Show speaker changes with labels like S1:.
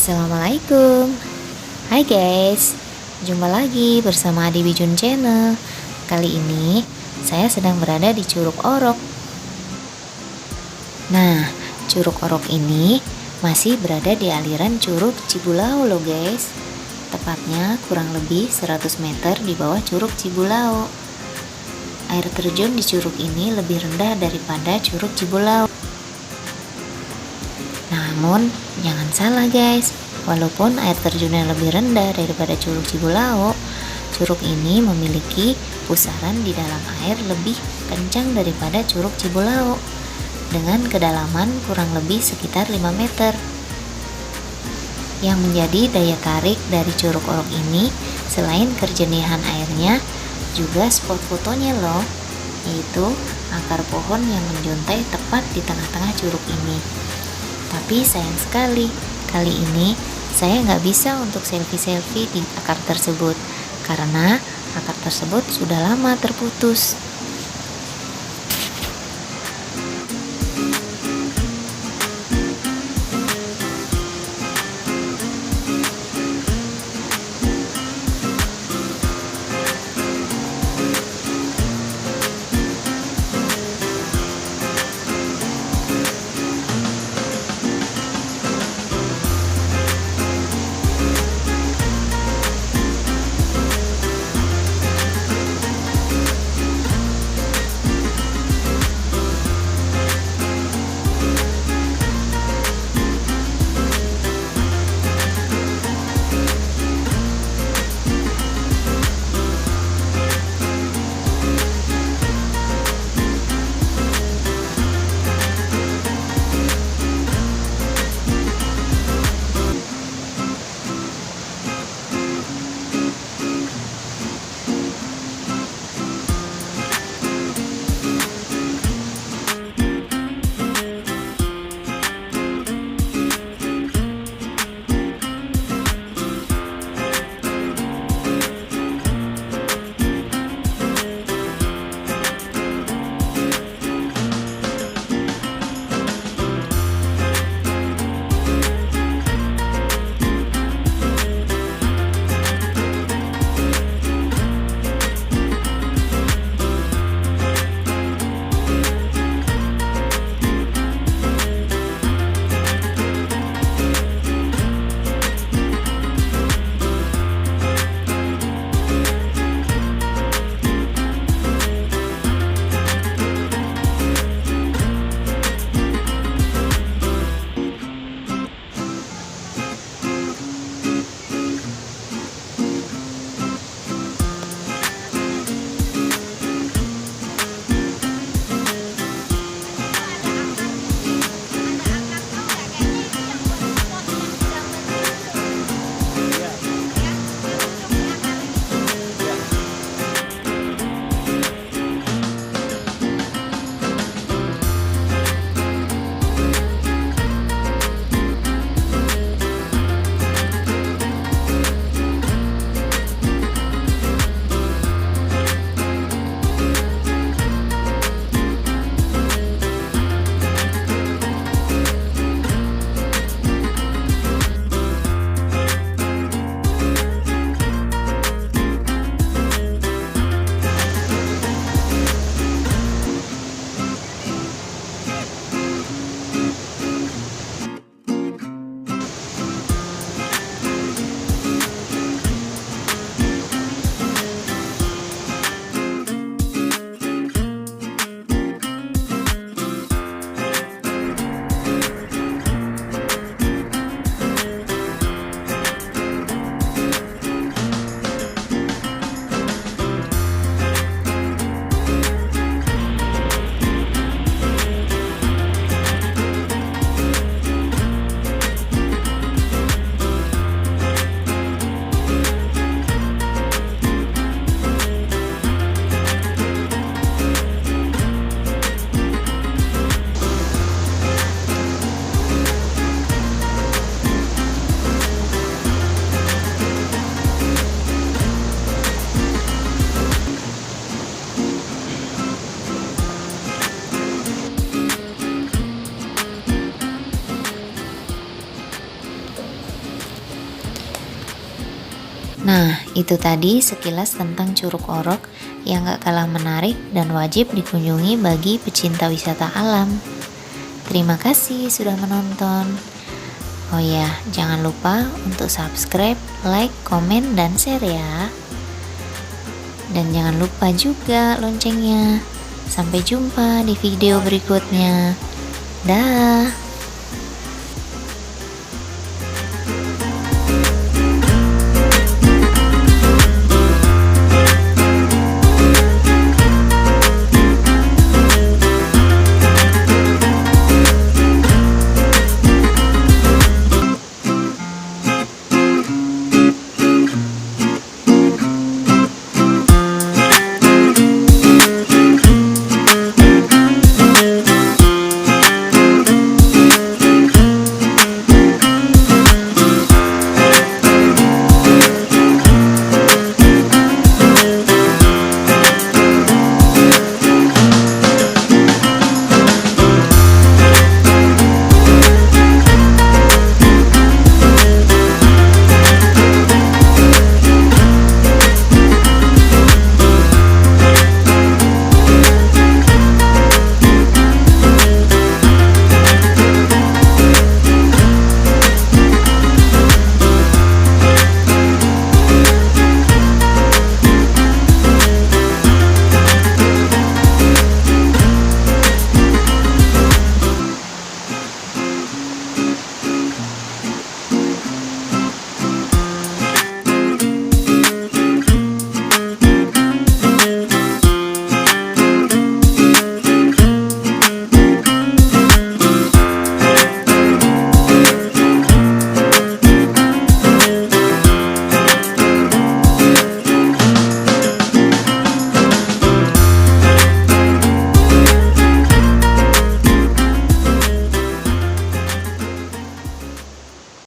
S1: Assalamualaikum. Hai guys, jumpa lagi bersama Adi Bijun Channel. Kali ini saya sedang berada di Curug Orok. Nah, Curug Orok ini masih berada di aliran Curug Cibulau loh guys. Tepatnya kurang lebih 100 meter di bawah Curug Cibulau. Air terjun di curug ini lebih rendah daripada Curug Cibulau. Namun, jangan salah guys, walaupun air terjunnya lebih rendah daripada Curug Cibulau, curug ini memiliki pusaran di dalam air lebih kencang daripada Curug Cibulau dengan kedalaman kurang lebih sekitar 5 meter. Yang menjadi daya tarik dari Curug Orok ini selain kerjenihan airnya, juga spot fotonya loh, yaitu akar pohon yang menjuntai tepat di tengah-tengah curug ini. Tapi sayang sekali, kali ini saya nggak bisa untuk selfie-selfie di akar tersebut karena akar tersebut sudah lama terputus. Nah, itu tadi sekilas tentang Curug Orok yang gak kalah menarik dan wajib dikunjungi bagi pecinta wisata alam. Terima kasih sudah menonton. Oh ya, jangan lupa untuk subscribe, like, komen, dan share ya. Dan jangan lupa juga loncengnya. Sampai jumpa di video berikutnya. Dah.